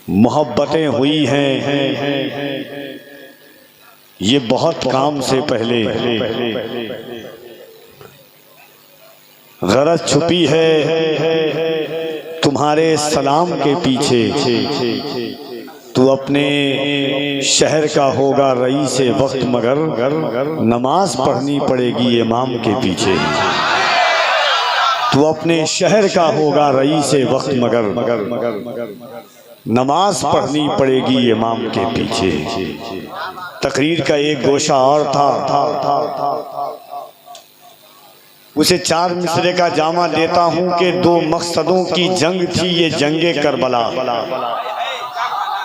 محبتیں ہوئی ہیں یہ بہت کام سے پہلے، غرض چھپی ہے تمہارے سلام کے پیچھے، تو اپنے شہر کا ہوگا رئیس وقت مگر نماز پڑھنی پڑے گی امام کے پیچھے۔ تو اپنے شہر کا ہوگا رئیس وقت مگر نماز پڑھنی پڑے گی امام کے پیچھے۔ تقریر کا ایک گوشہ اور تھا، اسے 4 مصرے کا جامع دیتا ہوں کہ 2 مقصدوں کی جنگ تھی یہ جنگ کربلا۔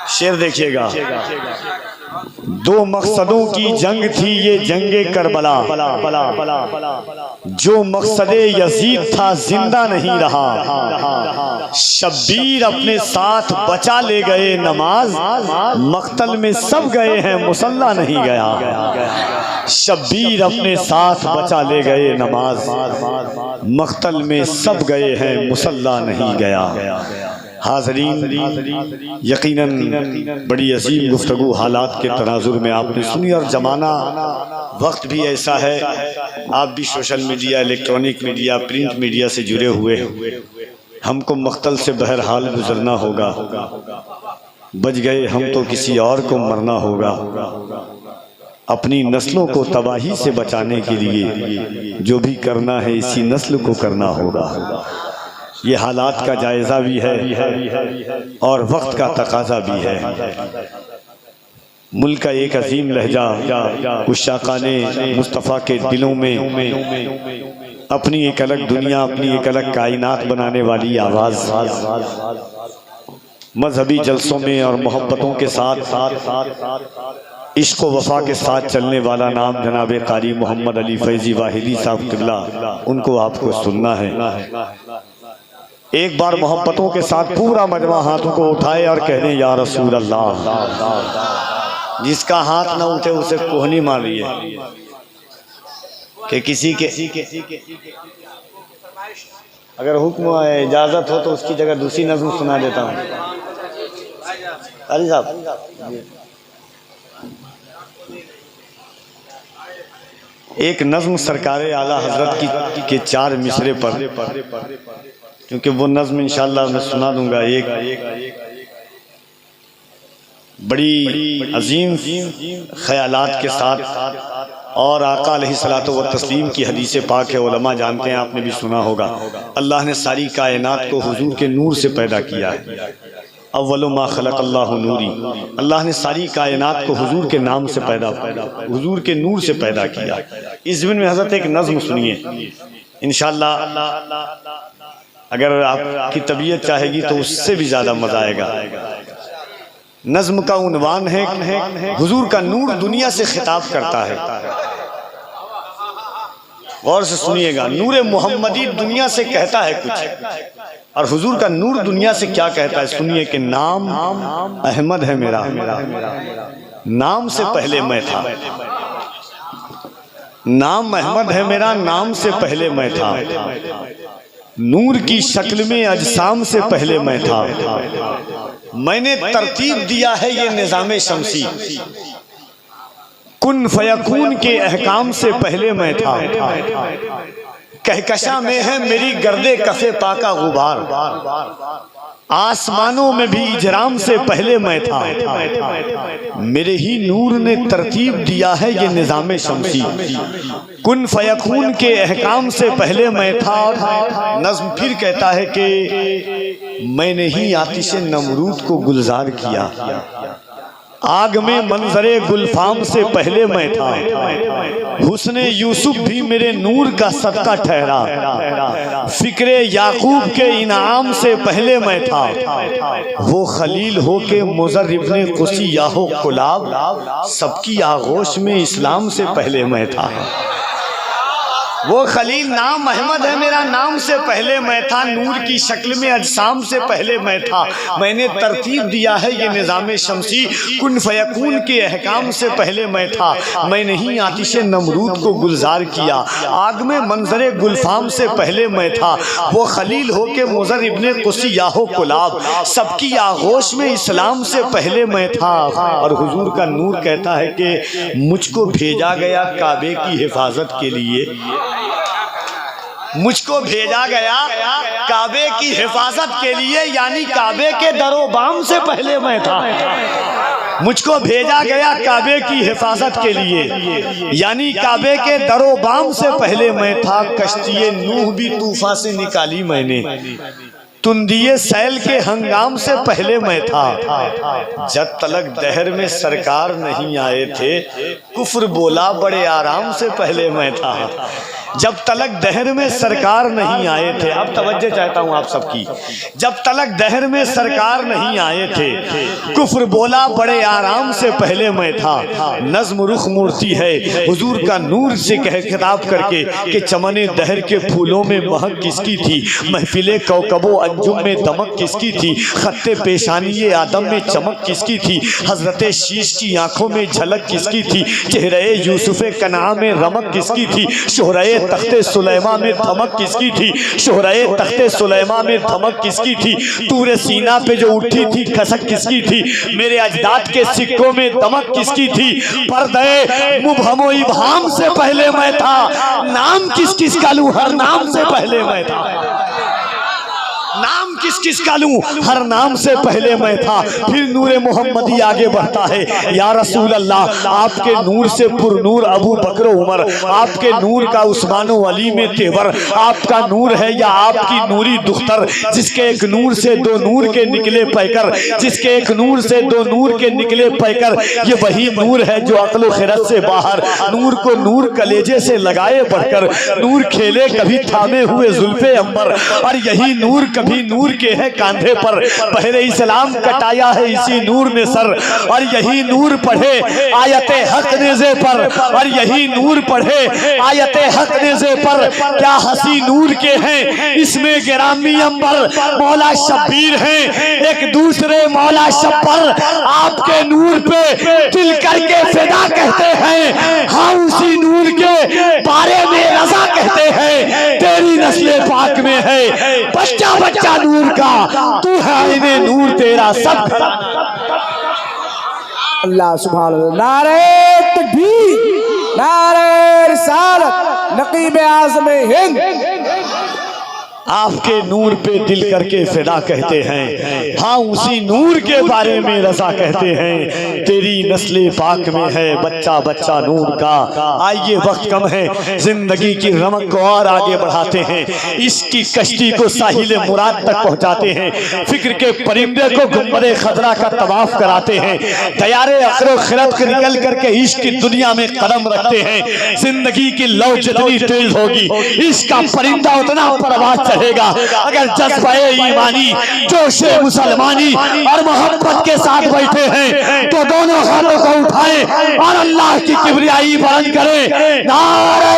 شعر دیکھیے گا، 2 مقصدوں کی جنگ تھی یہ جنگ کربلا، جو مقصد یزید تھا زندہ نہیں رہا، شبیر اپنے ساتھ بچا لے گئے نماز، مقتل میں سب گئے ہیں مصلی نہیں گیا۔ شبیر اپنے ساتھ بچا لے گئے نماز، مقتل میں سب گئے ہیں مصلی نہیں گیا۔ حاضرین، یقیناً بڑی عظیم گفتگو حالات کے تناظر میں آپ نے سنی، اور زمانہ وقت بھی ایسا ہے، آپ بھی social media, electronic media, print media سے جڑے ہوئے ہیں، ہم کو مقتل سے بہرحال گزرنا ہوگا، بچ گئے ہم تو کسی اور کو مرنا ہوگا۔ اپنی نسلوں کو تباہی سے بچانے کے لیے جو بھی کرنا ہے اسی نسل کو کرنا ہوگا۔ یہ حالات کا جائزہ بھی ہے اور وقت کا تقاضا بھی ہے۔ ملک کا ایک عظیم لہجہ، عشاقان مصطفیٰ کے دلوں میں اپنی ایک الگ دنیا، اپنی ایک الگ کائنات بنانے والی آواز، مذہبی جلسوں میں اور محبتوں کے ساتھ عشق و وفا کے ساتھ چلنے والا نام جناب قاری محمد علی فیضی واحدی صاحب قبلہ، ان کو آپ کو سننا ہے۔ ایک بار محبتوں کے ساتھ پورا مجمع ہاتھوں کو اٹھائے اور کہہ دیں یا رسول اللہ۔ جس کا ہاتھ نہ اٹھے اسے کوہنی ماریے کہ کسی کے اگر حکم ہے اجازت ہو تو اس کی جگہ دوسری نظم سنا دیتا ہوں۔ علی صاحب، ایک نظم سرکار اعلیٰ حضرت کے 4 مصرے پر، کیونکہ وہ نظم انشاءاللہ میں سنا دوں گا، ایک بڑی عظیم خیالات کے ساتھ، اور آقا علیہ الصلوۃ والتسلیم کی حدیث پاک ہے، علماء جانتے ہیں، آپ نے بھی سنا ہوگا، اللہ نے ساری کائنات کو حضور کے نور سے پیدا کیا ہے۔ اول ما خلق اللہ نوری، اللہ نے ساری کائنات کو حضور کے نام سے حضور کے نور سے پیدا کیا۔ اس ضمن میں حضرت ایک نظم سنیے انشاءاللہ، اگر آپ کی طبیعت چاہے گی تو اس سے بھی زیادہ مزہ آئے گا۔ نظم کا عنوان ہے حضور کا نور دنیا سے خطاب کرتا ہے۔ غور سے سنیے گا، نور محمدی دنیا سے کہتا ہے کچھ، اور حضور کا نور دنیا سے کیا کہتا ہے سنیے کہ نام احمد ہے میرا، نام سے پہلے میں تھا۔ نام احمد ہے میرا، نام سے پہلے میں تھا، نور کی شکل میں اجسام سے پہلے میں تھا، میں نے ترتیب دیا ہے یہ نظام شمسی، کن فیکون کے احکام سے پہلے میں تھا، کہکشاں میں ہے میری گرد کف پاکا غبار، آسمانوں میں بھی اجرام سے پہلے میں تھا، میرے ہی نور نے ترتیب دیا ہے یہ نظام شمسی، کن فیکون کے احکام سے پہلے میں تھا۔ نظم پھر کہتا ہے کہ میں نے ہی آتش نمرود کو گلزار کیا، آگ میں منظر گلفام سے پہلے میں تھا، حسن یوسف بھی میرے نور کا صدقہ ٹھہرا، فکر یعقوب کے انعام سے پہلے میں تھا، وہ خلیل ہو کے مضر ابن قسی یاہو قلاب، سب کی آغوش میں اسلام سے پہلے میں تھا۔ وہ خلیل نام احمد ہے میرا، نام سے پہلے میں تھا، نور کی شکل میں اجسام سے پہلے میں تھا، میں نے ترتیب دیا ہے یہ نظام شمسی، کن فیکون کے احکام سے پہلے میں تھا، میں نہیں آتش نمرود کو گلزار کیا، آگ میں منظر گلفام سے پہلے میں تھا، وہ خلیل ہو کے مضر ابن قسی یاہو کلاب، سب کی آغوش میں اسلام سے پہلے میں تھا۔ اور حضور کا نور کہتا ہے کہ مجھ کو بھیجا گیا کعبے کی حفاظت کے لیے، مجھ کو بھیجا گیا کعبے کی حفاظت کے لیے، یعنی کعبے کے در و بام سے پہلے میں تھا، مجھ کو بھیجا گیا کعبے کی حفاظت کے لیے، یعنی کعبے کے در و بام سے پہلے میں تھا، کشتی نوح بھی طوفان سے نکالی میں نے، تندیے سیل کے ہنگام سے پہلے میں تھا، جب تلک دہر میں سرکار نہیں آئے تھے، کفر بولا بڑے آرام سے پہلے میں تھا، جب تلک دہر میں سرکار نہیں آئے تھے۔ اب توجہ چاہتا ہوں آپ سب کی، جب تلک دہر میں سرکار نہیں آئے تھے، کفر بولا بڑے آرام سے پہلے میں تھا، نظم رخ مورتی ہے حضور کا نور سے خطاب کر کے کہ چمن دہر کے پھولوں میں مہک کس کی تھی، محفل کوکب و انجم میں دمک کس کی تھی، خط پیشانی آدم میں چمک کس کی تھی، حضرت شیش کی آنکھوں میں جھلک کس کی تھی، چہرے یوسف کنعان میں رمک کس کی تھی، شہرائے تخت سلیمان میں دھمک کس کی تھی، شہرائے تخت سلیمان میں دھمک کس کی تھی، طور سینا پہ جو اٹھی تھی کھسک کس کی تھی، میرے اجداد کے سکوں میں دمک کس کی تھی، پردے مبہم و ابہام سے پہلے میں تھا، نام کس کس کا لوں ہر نام سے پہلے میں تھا، نام کس کس کا لوں ہر نام سے پہلے میں تھا۔ پھر نور محمدی آگے بڑھتا ہے، یا رسول اللہ آپ کے نور سے پر نور ابو بکر و عمر، آپ کے نور کا عثمان و علی میں تیور، آپ کا نور ہے یا آپ کی نوری دختر، جس کے ایک نور سے دو نور کے نکلے پیکر، جس کے ایک نور سے دو نور کے نکلے پیکر، یہ وہی نور ہے جو عقل و خرد سے باہر، نور کو نور کلیجے سے لگائے بڑھ کر، نور کھیلے کبھی تھامے ہوئے زلف عنبر، اور یہی نور کبھی نور کے ہے کاندھے پر، بحر اسلام کٹایا ہے اسی نور نے سر، اور یہی نور پڑھے آیت حق نیزے پر، اور یہی نور پڑھے آیت حق نیزے پر، کیا ہنسی نور کے ہیں اس میں گرامی انبر، مولا شبیر ہیں ایک دوسرے مولا شبر، آپ کے نور پہ دل کر کے فدا کہتے ہیں، ہاں اسی نور کے بارے میں رضا کہتے ہیں، تیری نسل پاک میں ہے بچہ بچہ نور کا، تو ہے عین نور تیرا سب۔ اللہ سبحان اللہ، نعرہ تکبیر، نعرہ رسالت، نقیب اعظم ہند، آپ کے نور پہ دل کر کے فدا کہتے ہیں، ہاں اسی نور کے بارے میں رضا کہتے ہیں، تیری نسل پاک میں ہے بچہ بچہ نور کا۔ آئیے وقت کم ہے، زندگی کی رمق کو اور آگے بڑھاتے ہیں، اس کی کشتی کو ساحل مراد تک پہنچاتے ہیں، فکر کے پرندے کو گنبد خضرا کا طواف کراتے ہیں، تیارے عقل و خرد نکل کر کے عشق کی دنیا میں قدم رکھتے ہیں، زندگی کی لو جتنی تیز ہوگی اس کا پرندہ اتنا پرواز چڑھے گا، اگر جذبہ ایمانی جوش مسلمانی اور محبت کے ساتھ بیٹھے ہیں تو دونوں ہاتھوں کو اٹھائیں اور اللہ کی کبریائی بلند کریں، نعرہ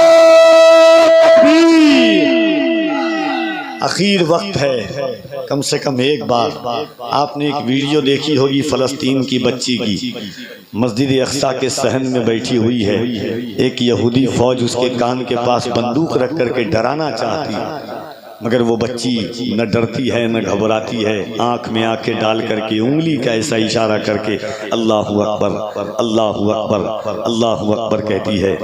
تکبیر۔ اخیر وقت ہے، کم سے کم ایک بار آپ نے ایک ویڈیو دیکھی ہوگی فلسطین کی بچی کی، مسجد اقصی کے صحن میں بیٹھی ہوئی ہے، ایک یہودی فوج اس کے کان کے پاس بندوق رکھ کر کے ڈرانا چاہتی ہے، مگر وہ بچی نہ ڈرتی ہے نہ گھبراتی ہے، آنکھ میں آنکھیں ڈال کر کے انگلی کا ایسا اشارہ کر کے اللہ اکبر اللہ اکبر اللہ اکبر کہتی ہے۔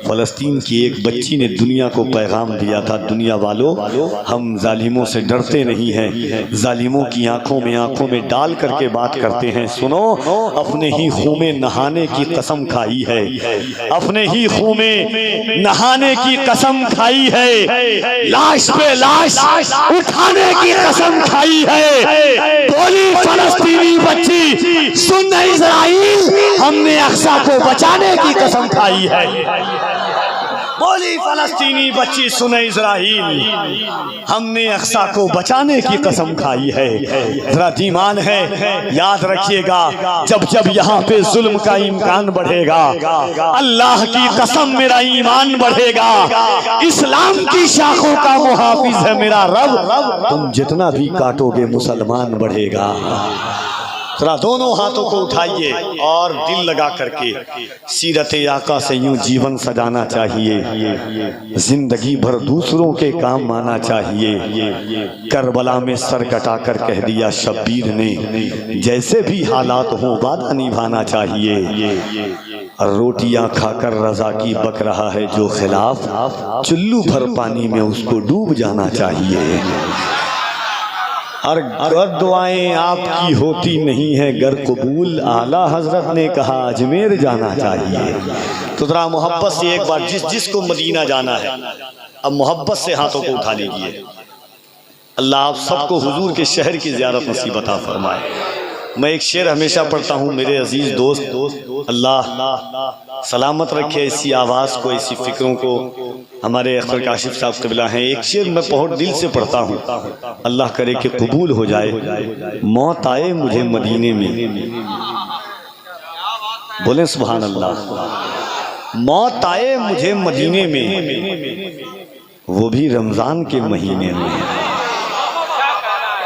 فلسطین کی ایک بچی نے دنیا کو پیغام دیا تھا، دنیا والو ہم ظالموں سے ڈرتے نہیں ہیں، ظالموں کی آنکھوں میں ڈال کر کے بات کرتے ہیں، سنو اپنے ہی خون میں نہانے کی قسم کھائی ہے، اپنے ہی خون میں نہانے کی قسم کھائی ہے، لاش پہ لاش اٹھانے کی قسم کھائی ہے، بولی فلسطینی بچی سن اسرائیل ہم نے اقصی کو بچانے کی قسم کھائی ہے۔ بولی فلسطینی بچی سنے اسرائیل، ہم نے اقصی کو بچانے کی قسم کھائی ہے۔ ذرا ایمان ہے، یاد رکھیے گا، جب جب یہاں پہ ظلم کا امکان بڑھے گا، اللہ کی قسم میرا ایمان بڑھے گا۔ اسلام کی شاخوں کا محافظ ہے میرا رب، تم جتنا بھی کاٹو گے مسلمان بڑھے گا۔ ذرا دونوں ہاتھوں کو اٹھائیے اور دل لگا کر کے سیرت آقا سے یوں جیون سجانا چاہیے، زندگی بھر دوسروں کے کام آنا چاہیے۔ کربلا میں سر کٹا کر کہہ دیا شبیر نے، جیسے بھی حالات ہوں وعدہ نبھانا چاہیے۔ روٹیاں کھا کر رضا کی بک رہا ہے جو خلاف، چلو بھر پانی میں اس کو ڈوب جانا چاہیے۔ اور دعائیں آپ کی ہوتی نہیں ہے گر قبول، اعلیٰ حضرت نے کہا اجمیر جانا چاہیے۔ تو ذرا محبت سے ایک بار جس کو مدینہ جانا ہے اب محبت سے ہاتھوں کو اٹھا لیجیے۔ اللہ آپ سب کو حضور کے شہر کی زیارت نصیب عطا فرمائے۔ میں ایک شعر ہمیشہ پڑھتا ہوں میرے عزیز دوست، اللہ سلامت رکھے ایسی آواز کو، ایسی فکروں کو۔ ہمارے اختر کاشف صاحب قبلہ ہیں، ایک شعر میں بہت دل سے پڑھتا ہوں، اللہ کرے کہ قبول ہو جائے۔ موت آئے مجھے مدینے میں، بولیں سبحان اللہ۔ موت آئے مجھے مدینے میں، وہ بھی رمضان کے مہینے میں۔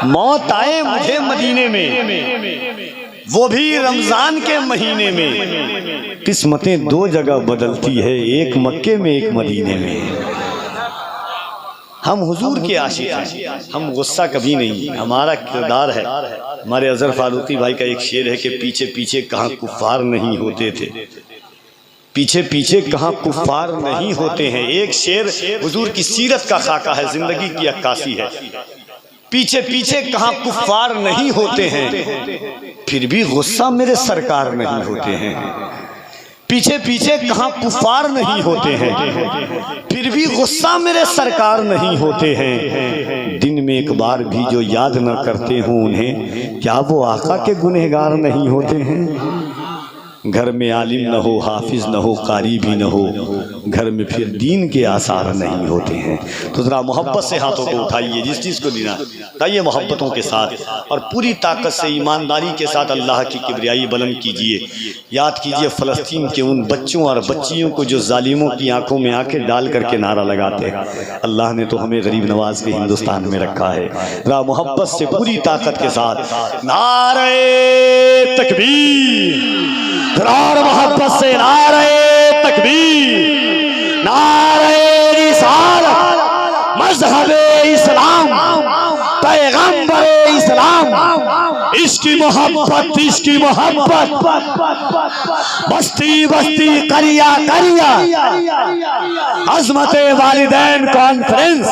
موت آئے مجھے مدینے میں، وہ بھی رمضان کے مہینے میں۔ قسمتیں دو جگہ بدلتی ہے، ایک مکے میں ایک مدینے میں۔ ہم حضور کے عاشق ہیں، ہم غصہ کبھی نہیں، ہمارا کردار ہے۔ ہمارے اظہر فاروقی بھائی کا ایک شعر ہے کہ پیچھے پیچھے کہاں کفار نہیں ہوتے تھے، پیچھے پیچھے کہاں کفار نہیں ہوتے ہیں۔ ایک شعر حضور کی سیرت کا خاکہ ہے، زندگی کی عکاسی ہے۔ پیچھے پیچھے کہاں کفار نہیں ہوتے ہیں، پھر بھی غصہ میرے سرکار نہیں ہوتے ہیں۔ پیچھے پیچھے کہاں کفار نہیں ہوتے ہیں، پھر بھی غصہ میرے سرکار نہیں ہوتے ہیں۔ دن میں ایک بار بھی جو یاد نہ کرتے ہوں انہیں، کیا وہ آقا کے گنہگار نہیں ہوتے ہیں؟ گھر میں عالم نہ ہو، حافظ نہ ہو، قاری بھی نہ ہو، گھر میں پھر دین کے آثار نہیں ہوتے ہیں۔ تو ذرا محبت سے ہاتھوں کو اٹھائیے، جس چیز کو دینا اٹھائیے محبتوں کے ساتھ، اور پوری طاقت سے ایمانداری کے ساتھ اللہ کی کبریائی بلند کیجیے۔ یاد کیجیے فلسطین کے ان بچوں اور بچیوں کو جو ظالموں کی آنکھوں میں آنکھیں ڈال کر کے نعرہ لگاتے ہیں۔ اللہ نے تو ہمیں غریب نواز کے ہندوستان میں رکھا ہے۔ ذرا محبت سے پوری طاقت کے ساتھ نعرہ تکبیر، اور محبت سے نعرہ تکبیر، نعرہ رسالت، مذہب اسلام، پیغمبر اسلام، اس کی محبت، اس کی محبت، بستی بستی قریہ قریہ، عظمت والدین کانفرنس،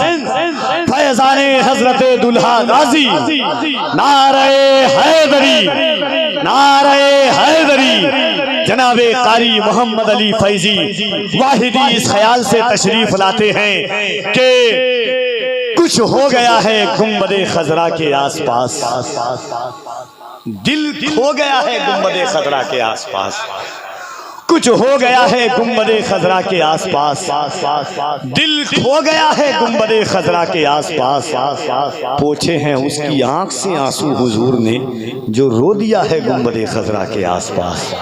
فیضان حضرت دلہا غازی، نعرہ حیدری، نعرہ حیدری۔ جناب قاری محمد علی فیضی واحدی اس خیال سے تشریف لاتے ہیں کہ کچھ ہو گیا ہے گنبد خضرا کے آس پاس، دل کھو گیا ہے گنبد خضرا کے آس پاس، کچھ ہو گیا ہے گنبد خضرا کے آس پاس، دل کھو گیا ہے گنبد خضرا کے آس پاس۔ پوچھے ہیں اس کی آنکھ سے آنسو حضور نے، جو رو دیا ہے گنبد خضرا کے آس پاس۔